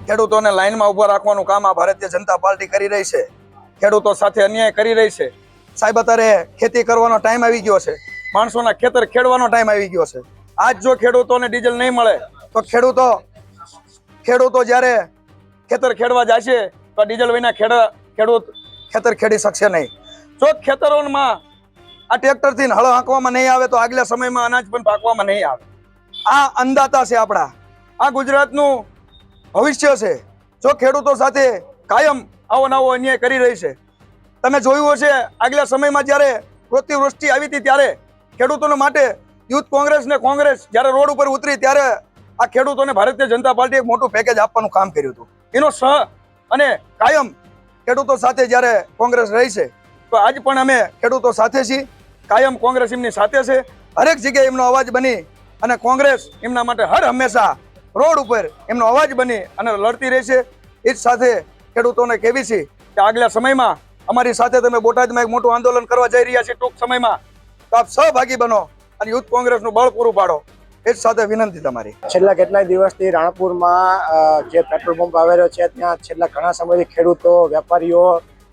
ખેડૂતોને લાઈનમાં ઊભા રાખવાનું કામ આ ભારતીય જનતા પાર્ટી કરી રહી છે। ખેડૂતો સાથે અન્યાય કરી રહી છે। સાહેબ અત્યારે ખેતી કરવાનો ટાઈમ આવી ગયો છે, માણસોના ખેતર ખેડવાનો ટાઈમ આવી ગયો છે। આજ જો ખેડૂતોને ડીઝલ નહીં મળે તો ખેડૂતો જ્યારે ખેતર ખેડવા જશે તો ડીઝલ વિના ખેડૂત ખેતર ખેડી શકશે નહીં। જો ખેતરોમાં આ ટ્રેક્ટરથી હળ હાંકવામાં નહીં આવે તો આગલા સમયમાં અનાજ પણ પાકવામાં નહીં આવે। આ અંદાતા છે આપણા, આ ગુજરાતનું ભવિષ્ય છે। જો ખેડૂતો સાથે કાયમ આવો નવો અન્યાય કરી રહી છે। તમે જોયું હશે આગલા સમયમાં જ્યારે અતિવૃષ્ટિ આવી હતી ત્યારે ખેડૂતોને માટે યુથ કોંગ્રેસ ને કોંગ્રેસ જ્યારે રોડ ઉપર ઉતરી ત્યારે આ ખેડૂતોને ભારતીય જનતા પાર્ટીએ એક મોટું પેકેજ આપવાનું કામ કર્યું હતું। એનો સહ અને કાયમ ખેડૂતો સાથે જ્યારે કોંગ્રેસ રહી છે તો આજ પણ અમે ખેડૂતો સાથે છીએ, કાયમ કોંગ્રેસ એમની સાથે છે। હરેક જગ્યાએ એમનો અવાજ બની અને કોંગ્રેસ એમના માટે હર હંમેશા રોડ ઉપર એમનો અવાજ બની અને લડતી રહેશે। એ જ સાથે ખેડૂતોને કહેવી છે કે આગલા સમયમાં અમારી સાથે તમે બોટાદમાં એક મોટું આંદોલન કરવા જઈ રહ્યા છે ટૂંક સમયમાં, તો આપ સહભાગી બનો અને યુથ કોંગ્રેસનું બળ પૂરું પાડો। એ જ સાથે વિનંતી તમારી। છેલ્લા કેટલાય દિવસથી રાણપુરમાં જે પેટ્રોલ પંપ આવેલો છે ત્યાં છેલ્લા ઘણા સમયથી ખેડૂતો, વેપારીઓ,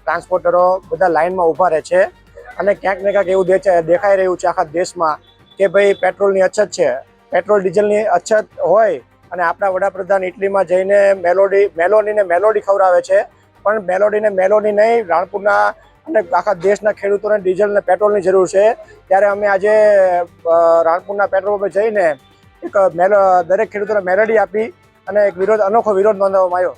ટ્રાન્સપોર્ટરો બધા લાઇનમાં ઊભા રહે છે અને ક્યાંક ને ક્યાંક એવું દેખાઈ રહ્યું છે આખા દેશમાં કે ભાઈ પેટ્રોલની અછત છે। પેટ્રોલ ડીઝલની અછત હોય અને આપણા વડાપ્રધાન ઇટલીમાં જઈને મેલોડી ખવડાવે છે, પણ મેલોડી નહીં, રાણપુરના અને આખા દેશના ખેડૂતોને ડીઝલ અને પેટ્રોલની જરૂર છે। ત્યારે અમે આજે રાણપુરના પેટ્રોલ પંપે જઈને એક દરેક ખેડૂતોને મેલોડી આપી અને એક અનોખો વિરોધ નોંધાવવામાં આવ્યો।